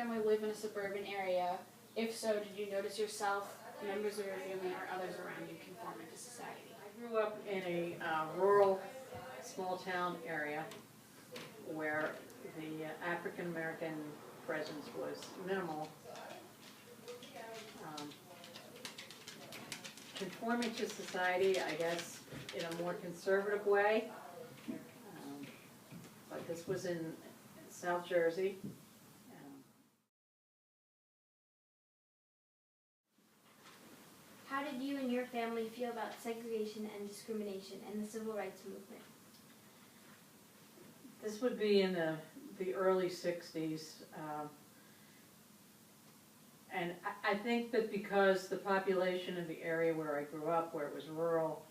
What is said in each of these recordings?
family live in a suburban area? If so, did you notice yourself, members of your family, or others around you conform into society? I grew up in a rural, small town area where the African American presence was minimal. Conforming to society, I guess, in a more conservative way. But this was in South Jersey. How did you and your family feel about segregation and discrimination and the civil rights movement? This would be in the early 60s. And I think that because the population of the area where I grew up, where it was rural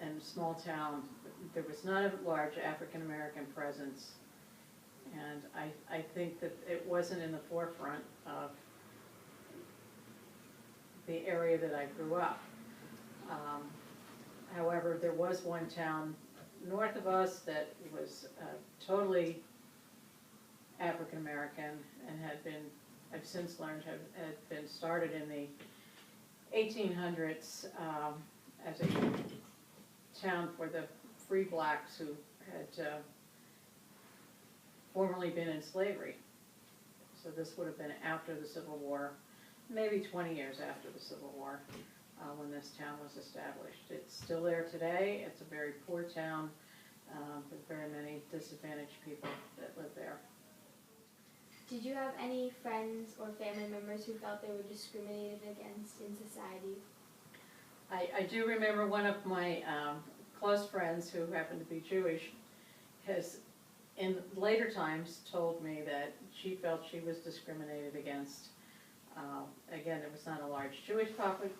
and small town, there was not a large African American presence. And I think that it wasn't in the forefront of the area that I grew up. However, there was one town north of us that was totally African American and I've since learned had been started in the 1800s as a town for the free blacks who had formerly been in slavery. So this would have been after the Civil War, maybe 20 years after the Civil War, when this town was established. It's still there today. It's a very poor town with very many disadvantaged people that live there. Did you have any friends or family members who felt they were discriminated against in society? I do remember one of my close friends who happened to be Jewish has in later times told me that she felt she was discriminated against. Again, there was not a large Jewish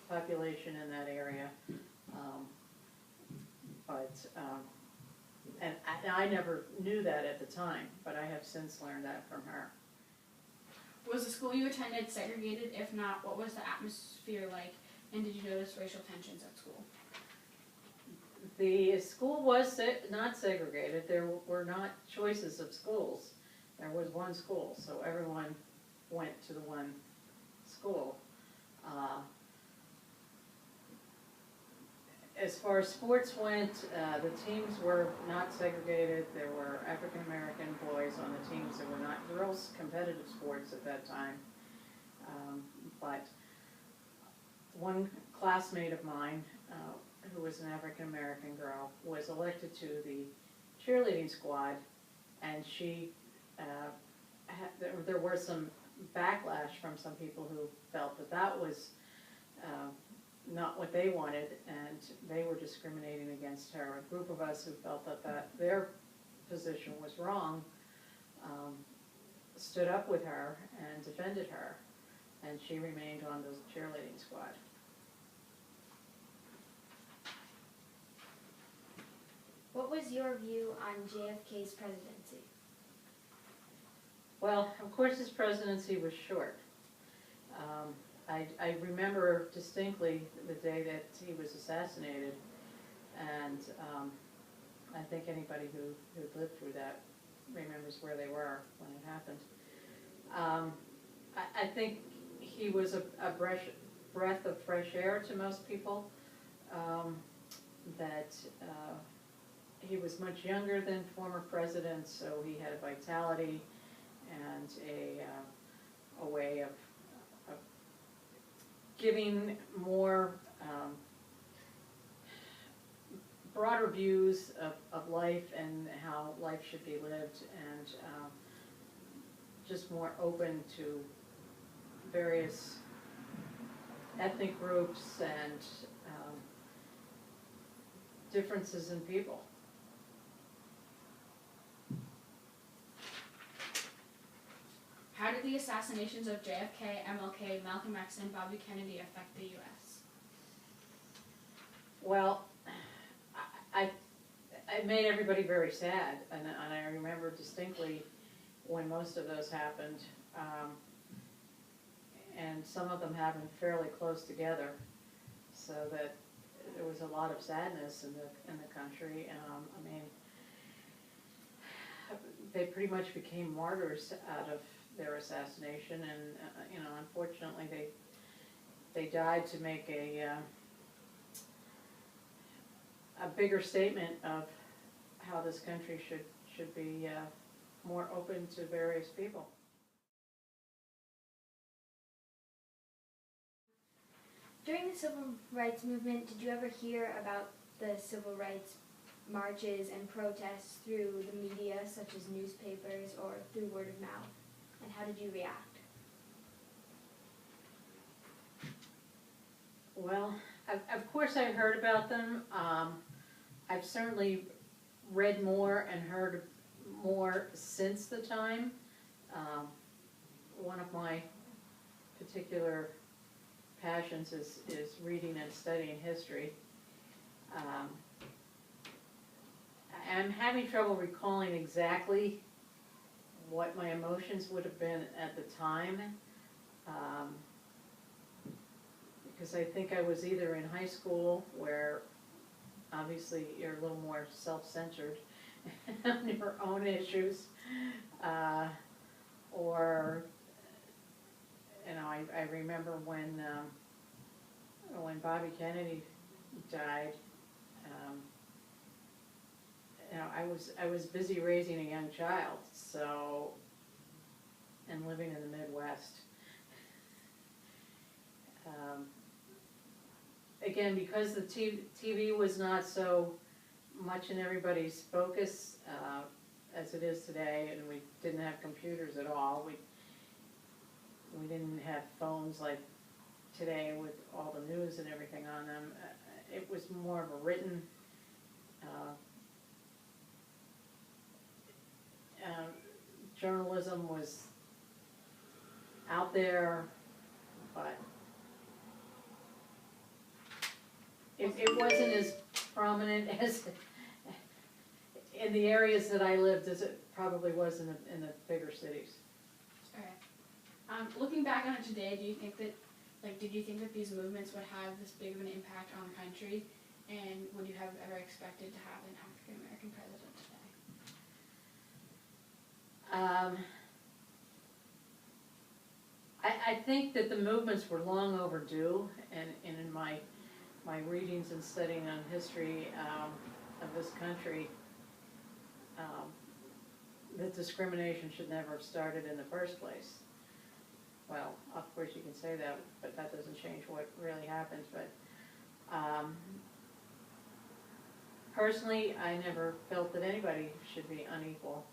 population in that area, and I never knew that at the time, but I have since learned that from her. Was the school you attended segregated? If not, what was the atmosphere like? And did you notice racial tensions at school? The school was not segregated. There were not choices of schools. There was one school, so everyone went to the one school. As far as sports went, the teams were not segregated. There were African American boys on the teams. There were not girls' competitive sports at that time. But one classmate of mine, who was an African American girl, was elected to the cheerleading squad, and she there were some backlash from some people who felt that that was not what they wanted, and they were discriminating against her. A group of us who felt that their position was wrong stood up with her and defended her, and she remained on the cheerleading squad. What was your view on JFK's presidency? Well, of course his presidency was short. I remember distinctly the day that he was assassinated, and I think anybody who lived through that remembers where they were when it happened. I think he was a breath of fresh air to most people, that he was much younger than former presidents, so he had a vitality and a way of giving more broader views of life and how life should be lived, and just more open to various ethnic groups and differences in people. How did the assassinations of JFK, MLK, Malcolm X, and Bobby Kennedy affect the U.S.? Well, it made everybody very sad, and I remember distinctly when most of those happened, and some of them happened fairly close together, so that there was a lot of sadness in the country. I mean, they pretty much became martyrs out of their assassination, and unfortunately, they died to make a bigger statement of how this country should be more open to various people. During the civil rights movement, did you ever hear about the civil rights marches and protests through the media, such as newspapers or through word of mouth? And how did you react? Well, of course I heard about them. I've certainly read more and heard more since the time. One of my particular passions is reading and studying history. I'm having trouble recalling exactly what my emotions would have been at the time, because I think I was either in high school, where obviously you're a little more self-centered on your own issues, or I remember when Bobby Kennedy died. I was busy raising a young child, and living in the Midwest. Again, because the TV was not so much in everybody's focus as it is today, and we didn't have computers at all. We didn't have phones like today with all the news and everything on them. It was more of a written journalism was out there, but it wasn't as prominent as in the areas that I lived as it probably was in the bigger cities. Okay. Looking back on it today, did you think that these movements would have this big of an impact on the country, and would you have ever expected to have an African American president today? I think that the movements were long overdue, and in my readings and studying on history of this country, that discrimination should never have started in the first place. Well, of course you can say that, but that doesn't change what really happens. But personally, I never felt that anybody should be unequal.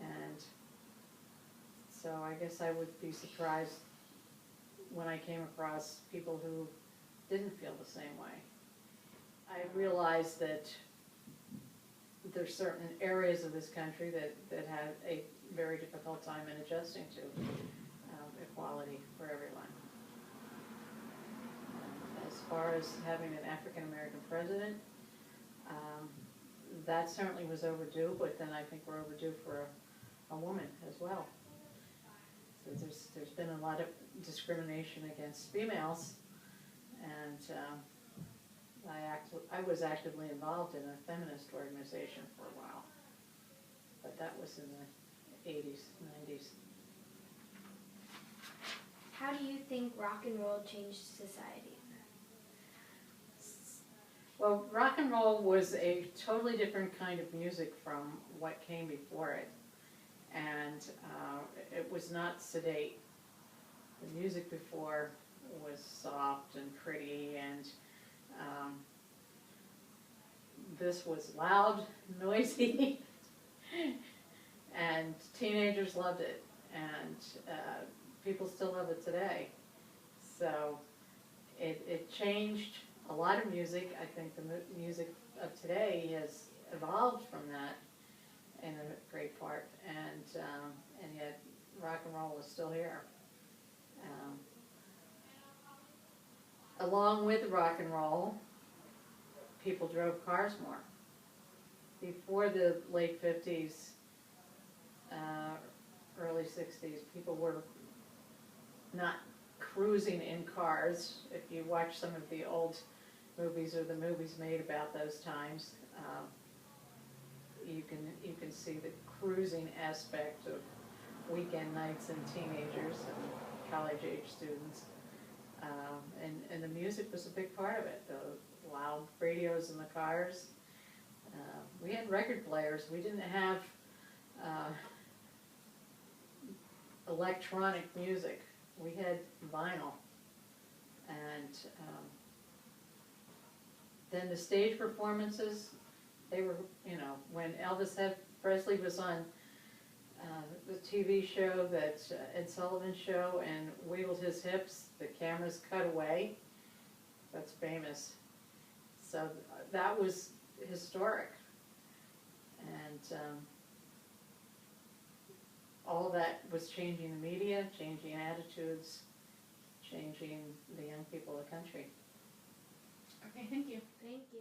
And so I guess I would be surprised when I came across people who didn't feel the same way. I realized that there's certain areas of this country that had a very difficult time in adjusting to equality for everyone. As far as having an African American president, that certainly was overdue, but then I think we're overdue for a woman as well. So there's been a lot of discrimination against females, and I was actively involved in a feminist organization for a while, but that was in the 80s, 90s. How do you think rock and roll changed society? Well, rock and roll was a totally different kind of music from what came before it, and it was not sedate. The music before was soft and pretty, and this was loud, noisy, and teenagers loved it, and people still love it today. So it changed a lot of music. I think the music of today has evolved from that in a great part, and yet rock and roll is still here. Along with rock and roll, people drove cars more. Before the late 50s, early 60s, people were not cruising in cars. If you watch some of the old movies or the movies made about those times, you can see the cruising aspect of weekend nights and teenagers and college-age students. And the music was a big part of it, the loud radios in the cars. We had record players. We didn't have electronic music. We had vinyl. And then the stage performances, they were, you know, when Elvis Presley was on the TV show, that Ed Sullivan show, and wiggled his hips, the cameras cut away. That's famous. So that was historic. And all that was changing the media, changing attitudes, changing the young people of the country. Okay, thank you. Thank you.